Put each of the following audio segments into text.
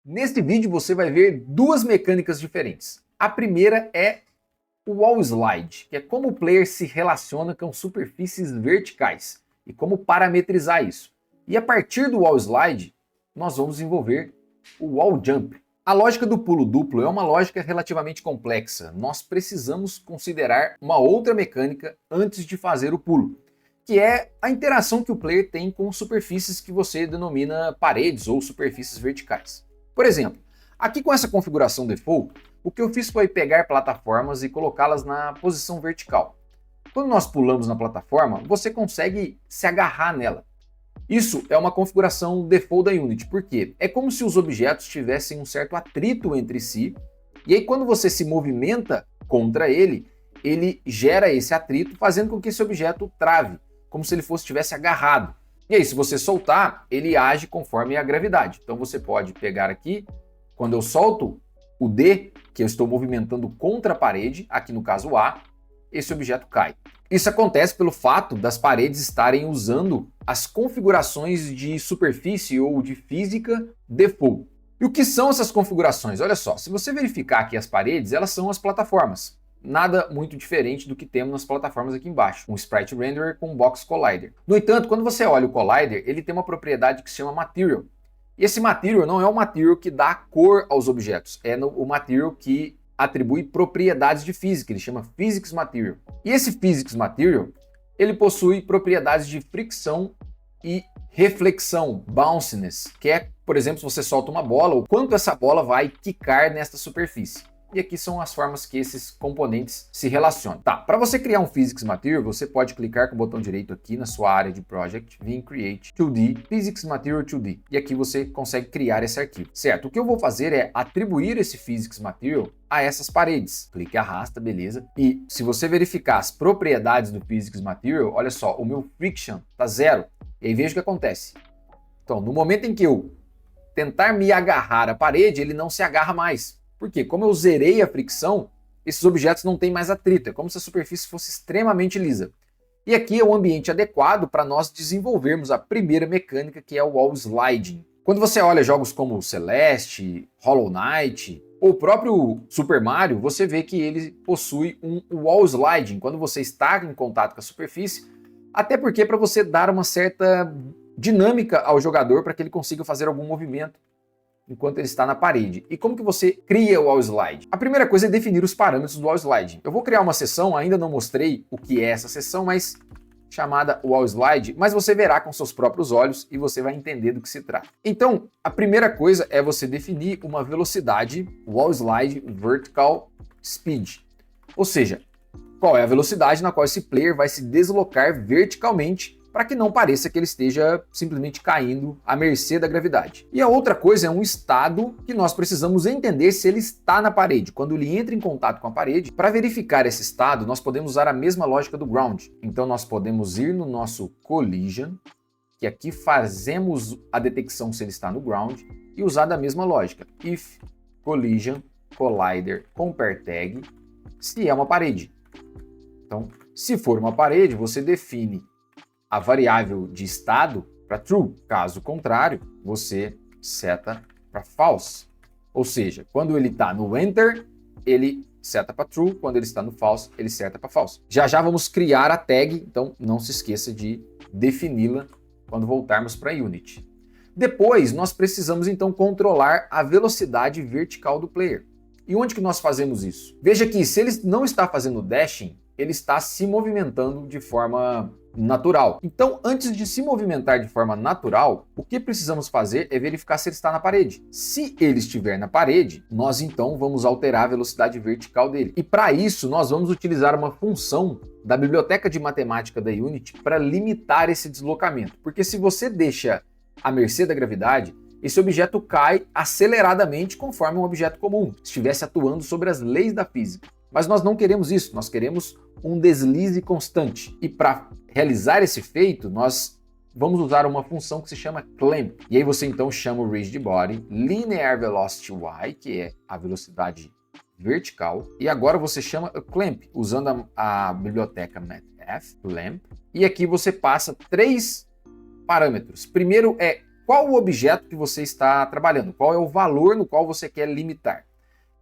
Neste vídeo você vai ver duas mecânicas diferentes. A primeira é o Wall Slide, que é como o player se relaciona com superfícies verticais e como parametrizar isso. E a partir do Wall Slide, nós vamos desenvolver o Wall Jump. A lógica do pulo duplo é uma lógica relativamente complexa. Nós precisamos considerar uma outra mecânica antes de fazer o pulo, que é a interação que o player tem com superfícies que você denomina paredes ou superfícies verticais. Por exemplo, aqui com essa configuração default, o que eu fiz foi pegar plataformas e colocá-las na posição vertical. Quando nós pulamos na plataforma, você consegue se agarrar nela. Isso é uma configuração default da Unity, porque é como se os objetos tivessem um certo atrito entre si, e aí quando você se movimenta contra ele, ele gera esse atrito, fazendo com que esse objeto trave, como se ele estivesse agarrado. E aí, se você soltar, ele age conforme a gravidade. Então você pode pegar aqui, quando eu solto o D, que eu estou movimentando contra a parede, aqui no caso A, esse objeto cai. Isso acontece pelo fato das paredes estarem usando as configurações de superfície ou de física default. E o que são essas configurações? Olha só, se você verificar aqui as paredes, elas são as plataformas. Nada muito diferente do que temos nas plataformas aqui embaixo, um Sprite Renderer com um Box Collider. No entanto, quando você olha o Collider, ele tem uma propriedade que se chama Material. E esse Material não é o Material que dá cor aos objetos, é o Material que atribui propriedades de física, ele chama Physics Material. E esse Physics Material, ele possui propriedades de fricção e reflexão, bounciness, que é, por exemplo, se você solta uma bola, o quanto essa bola vai quicar nesta superfície. E aqui são as formas que esses componentes se relacionam. Tá, para você criar um Physics Material, você pode clicar com o botão direito aqui na sua área de Project, vir em Create 2D, Physics Material 2D. E aqui você consegue criar esse arquivo, certo? O que eu vou fazer é atribuir esse Physics Material a essas paredes. Clique e arrasta, beleza. E se você verificar as propriedades do Physics Material, olha só, o meu Friction tá 0. E aí veja o que acontece. Então, no momento em que eu tentar me agarrar à parede, ele não se agarra mais. Porque como eu zerei a fricção, esses objetos não têm mais atrito, é como se a superfície fosse extremamente lisa. E aqui é o ambiente adequado para nós desenvolvermos a primeira mecânica, que é o Wall Sliding. Quando você olha jogos como Celeste, Hollow Knight, ou o próprio Super Mario, você vê que ele possui um Wall Sliding, quando você está em contato com a superfície, até porque para você dar uma certa dinâmica ao jogador para que ele consiga fazer algum movimento enquanto ele está na parede. E como que você cria o Wall Slide? A primeira coisa é definir os parâmetros do Wall Slide. Eu vou criar uma seção, ainda não mostrei o que é essa seção, mas chamada Wall Slide, mas você verá com seus próprios olhos e você vai entender do que se trata. Então, a primeira coisa é você definir uma velocidade Wall Slide Vertical Speed. Ou seja, qual é a velocidade na qual esse player vai se deslocar verticalmente para que não pareça que ele esteja simplesmente caindo à mercê da gravidade. E a outra coisa é um estado que nós precisamos entender se ele está na parede. Quando ele entra em contato com a parede, para verificar esse estado, nós podemos usar a mesma lógica do ground. Então nós podemos ir no nosso collision, que aqui fazemos a detecção se ele está no ground, e usar da mesma lógica. If collision collider compare tag, se é uma parede. Então, se for uma parede, você define a variável de estado para true. Caso contrário, você seta para false. Ou seja, quando ele está no enter, ele seta para true. Quando ele está no false, ele seta para false. Já já vamos criar a tag, então não se esqueça de defini-la quando voltarmos para Unity. Depois, nós precisamos então controlar a velocidade vertical do player. E onde que nós fazemos isso? Veja que se ele não está fazendo dashing, ele está se movimentando de forma natural. Então, antes de se movimentar de forma natural, o que precisamos fazer é verificar se ele está na parede. Se ele estiver na parede, nós então vamos alterar a velocidade vertical dele. E para isso, nós vamos utilizar uma função da biblioteca de matemática da Unity para limitar esse deslocamento. Porque se você deixa à mercê da gravidade, esse objeto cai aceleradamente conforme um objeto comum estivesse atuando sobre as leis da física. Mas nós não queremos isso, nós queremos um deslize constante. E para realizar esse feito, nós vamos usar uma função que se chama clamp. E aí você então chama o rigid body linear velocity y, que é a velocidade vertical. E agora você chama a clamp, usando a biblioteca mathf, clamp. E aqui você passa três parâmetros. Primeiro é qual o objeto que você está trabalhando? Qual é o valor no qual você quer limitar?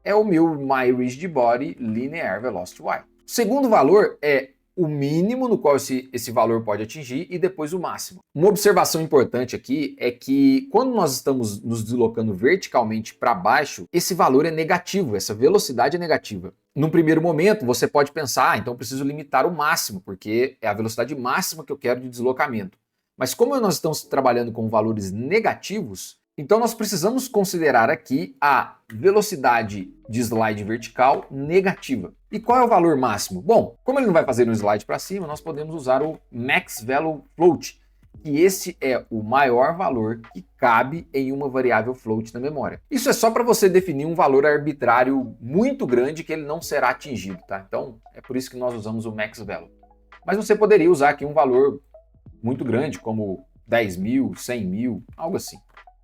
É o meu MyRigidBody Linear Velocity Y. O segundo valor é o mínimo no qual esse valor pode atingir e depois o máximo. Uma observação importante aqui é que quando nós estamos nos deslocando verticalmente para baixo, esse valor é negativo, essa velocidade é negativa. Num primeiro momento, você pode pensar, então eu preciso limitar o máximo, porque é a velocidade máxima que eu quero de deslocamento. Mas como nós estamos trabalhando com valores negativos, então nós precisamos considerar aqui a velocidade de slide vertical negativa. E qual é o valor máximo? Bom, como ele não vai fazer um slide para cima, nós podemos usar o Max Value Float, que esse é o maior valor que cabe em uma variável float na memória. Isso é só para você definir um valor arbitrário muito grande que ele não será atingido, tá? Então é por isso que nós usamos o Max Value. Mas você poderia usar aqui um valor muito grande, como 10 mil, 100 mil, algo assim.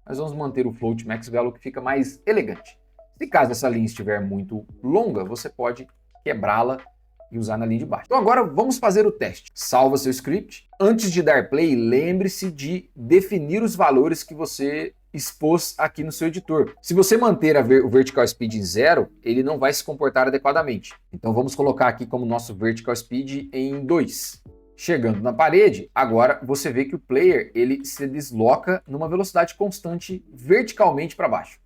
Nós vamos manter o float max value que fica mais elegante. Se caso essa linha estiver muito longa, você pode quebrá-la e usar na linha de baixo. Então agora vamos fazer o teste. Salva seu script. Antes de dar play, lembre-se de definir os valores que você expôs aqui no seu editor. Se você manter o vertical speed em 0, ele não vai se comportar adequadamente. Então vamos colocar aqui como nosso vertical speed em 2. Chegando na parede, agora você vê que o player ele se desloca numa velocidade constante verticalmente para baixo.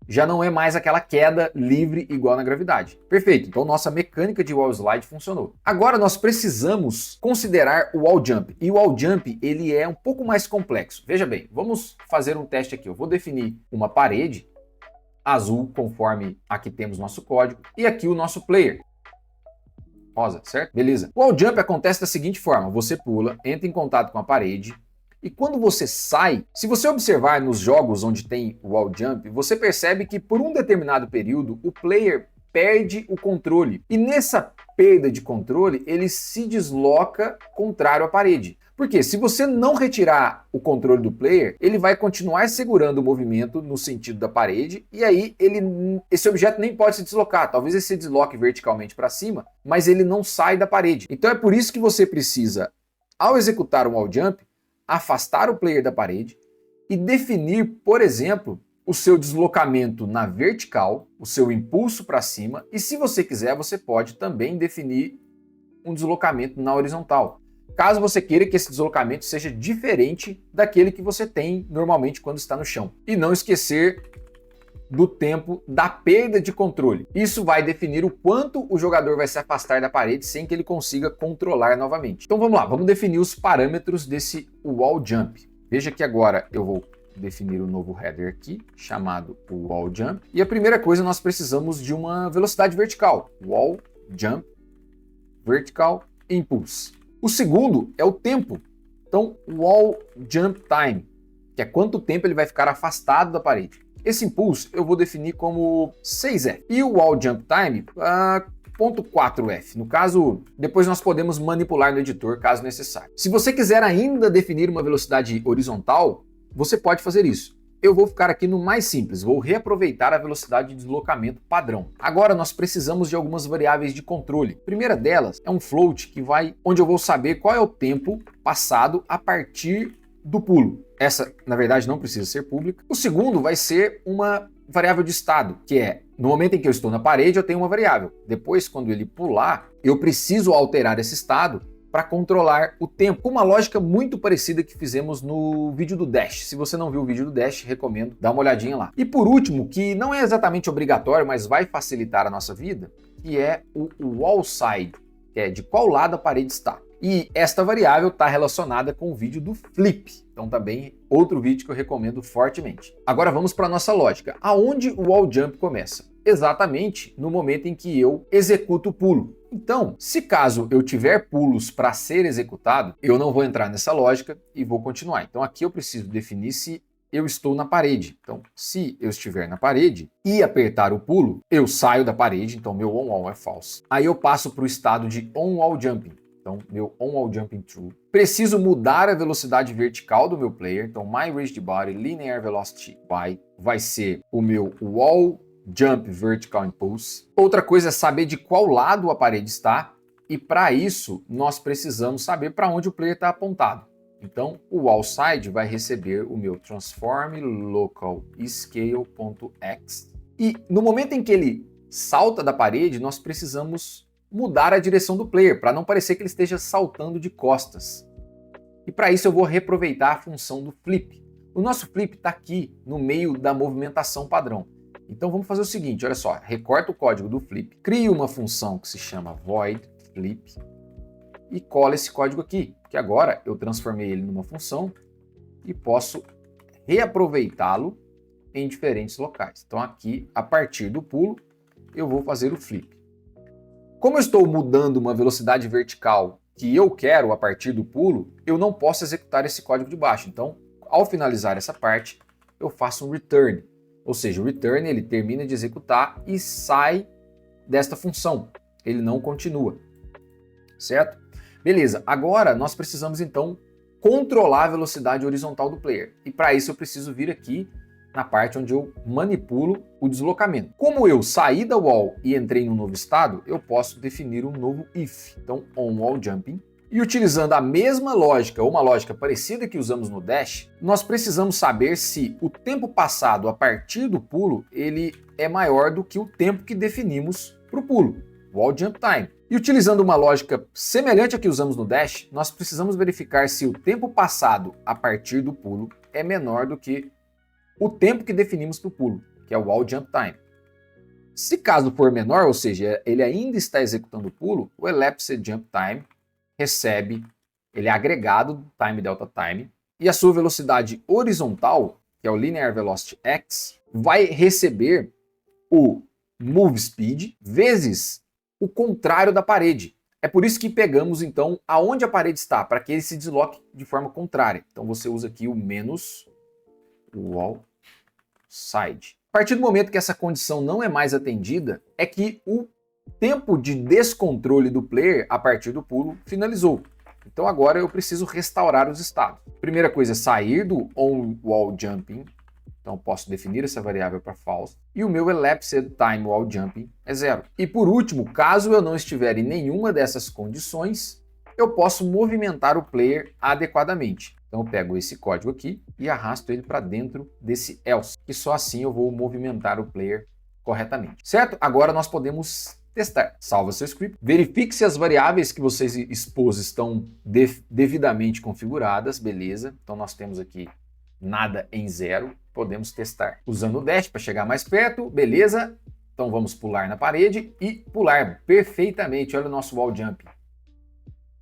Já não é mais aquela queda livre igual na gravidade. Perfeito, então nossa mecânica de wall slide funcionou. Agora nós precisamos considerar o wall jump. E o wall jump ele é um pouco mais complexo. Veja bem, vamos fazer um teste aqui. Eu vou definir uma parede azul, conforme aqui temos nosso código, e aqui o nosso player. Rosa, certo? Beleza. O wall jump acontece da seguinte forma: você pula, entra em contato com a parede, e quando você sai, se você observar nos jogos onde tem o wall jump, você percebe que por um determinado período o player perde o controle. E nessa perda de controle, ele se desloca contrário à parede. Porque se você não retirar o controle do player, ele vai continuar segurando o movimento no sentido da parede, e aí esse objeto nem pode se deslocar. Talvez ele se desloque verticalmente para cima, mas ele não sai da parede. Então é por isso que você precisa, ao executar um wall jump, afastar o player da parede e definir, por exemplo, o seu deslocamento na vertical, o seu impulso para cima, e se você quiser, você pode também definir um deslocamento na horizontal, caso você queira que esse deslocamento seja diferente daquele que você tem normalmente quando está no chão. E não esquecer do tempo da perda de controle. Isso vai definir o quanto o jogador vai se afastar da parede sem que ele consiga controlar novamente. Então vamos lá, vamos definir os parâmetros desse wall jump. Veja que agora eu vou definir um novo header aqui, chamado wall jump. E a primeira coisa, nós precisamos de uma velocidade vertical. Wall jump vertical impulse. O segundo é o tempo. Então, wall jump time, que é quanto tempo ele vai ficar afastado da parede. Esse impulso eu vou definir como 6F. E o wall jump time, 0.4F. No caso, depois nós podemos manipular no editor, caso necessário. Se você quiser ainda definir uma velocidade horizontal, você pode fazer isso. Eu vou ficar aqui no mais simples, vou reaproveitar a velocidade de deslocamento padrão. Agora nós precisamos de algumas variáveis de controle. A primeira delas é um float onde eu vou saber qual é o tempo passado a partir do pulo. Essa, na verdade, não precisa ser pública. O segundo vai ser uma variável de estado, que é, no momento em que eu estou na parede, eu tenho uma variável. Depois, quando ele pular, eu preciso alterar esse estado para controlar o tempo, com uma lógica muito parecida que fizemos no vídeo do Dash. Se você não viu o vídeo do Dash, recomendo dar uma olhadinha lá. E por último, que não é exatamente obrigatório, mas vai facilitar a nossa vida, que é o wall side, que é de qual lado a parede está. E esta variável está relacionada com o vídeo do flip. Então também outro vídeo que eu recomendo fortemente. Agora vamos para a nossa lógica. Aonde o wall jump começa? Exatamente no momento em que eu executo o pulo. Então, se caso eu tiver pulos para ser executado, eu não vou entrar nessa lógica e vou continuar. Então aqui eu preciso definir se eu estou na parede. Então, se eu estiver na parede e apertar o pulo, eu saio da parede, então meu on-wall é false. Aí eu passo para o estado de on-wall jumping. Então, meu on-wall jumping true. Preciso mudar a velocidade vertical do meu player. Então, MyRigidBody Linear Velocity Y vai ser o meu wall jump vertical impulse. Outra coisa é saber de qual lado a parede está. E para isso, nós precisamos saber para onde o player está apontado. Então, o wallSide vai receber o meu transform local scale.x. E no momento em que ele salta da parede, nós precisamos mudar a direção do player, para não parecer que ele esteja saltando de costas. E para isso eu vou reaproveitar a função do flip. O nosso flip está aqui no meio da movimentação padrão. Então vamos fazer o seguinte, olha só, recorta o código do flip, cria uma função que se chama void flip e cola esse código aqui, que agora eu transformei ele numa função e posso reaproveitá-lo em diferentes locais. Então aqui, a partir do pulo, eu vou fazer o flip. Como eu estou mudando uma velocidade vertical que eu quero a partir do pulo, eu não posso executar esse código de baixo. Então, ao finalizar essa parte, eu faço um return. Ou seja, o return ele termina de executar e sai desta função. Ele não continua. Certo? Beleza. Agora nós precisamos então controlar a velocidade horizontal do player. E para isso eu preciso vir aqui na parte onde eu manipulo o deslocamento. Como eu saí da wall e entrei em um novo estado, eu posso definir um novo if. Então, onWallJumping. E utilizando a mesma lógica, ou uma lógica parecida que usamos no Dash, nós precisamos saber se o tempo passado a partir do pulo, ele é maior do que o tempo que definimos para o pulo, wallJumpTime. E utilizando uma lógica semelhante à que usamos no Dash, nós precisamos verificar se o tempo passado a partir do pulo é menor do que o tempo que definimos para o pulo, que é o wallJumpTime. Se caso for menor, ou seja, ele ainda está executando o pulo, o elapsedJumpTime recebe, ele é agregado do time delta time, e a sua velocidade horizontal, que é o linear velocity x, vai receber o move speed vezes o contrário da parede. É por isso que pegamos então aonde a parede está, para que ele se desloque de forma contrária. Então você usa aqui o menos wallSide. A partir do momento que essa condição não é mais atendida, é que o tempo de descontrole do player a partir do pulo finalizou. Então agora eu preciso restaurar os estados. Primeira coisa é sair do onWallJumping. Então posso definir essa variável para false. E o meu elapsedTime_wallJumping é 0. E por último, caso eu não estiver em nenhuma dessas condições, eu posso movimentar o player adequadamente. Então eu pego esse código aqui e arrasto ele para dentro desse else. E só assim eu vou movimentar o player corretamente. Certo? Agora nós podemos testar. Salva seu script. Verifique se as variáveis que vocês expôs estão devidamente configuradas. Beleza. Então nós temos aqui nada em 0. Podemos testar. Usando o dash para chegar mais perto. Beleza. Então vamos pular na parede e pular perfeitamente. Olha o nosso wall jump.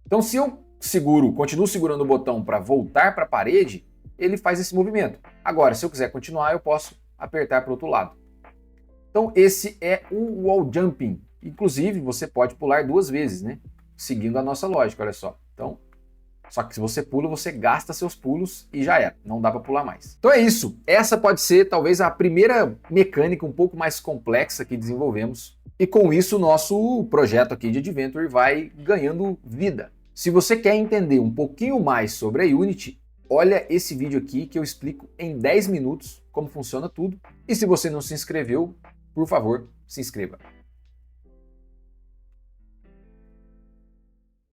Então se eu continuo segurando o botão para voltar para a parede, ele faz esse movimento. Agora, se eu quiser continuar, eu posso apertar para o outro lado. Então esse é o wall jumping. Inclusive, você pode pular 2 vezes, né? Seguindo a nossa lógica, olha só. Então, só que se você pula, você gasta seus pulos e já era. Não dá para pular mais. Então é isso. Essa pode ser talvez a primeira mecânica um pouco mais complexa que desenvolvemos. E com isso, o nosso projeto aqui de Adventure vai ganhando vida. Se você quer entender um pouquinho mais sobre a Unity, olha esse vídeo aqui que eu explico em 10 minutos como funciona tudo. E se você não se inscreveu, por favor, se inscreva.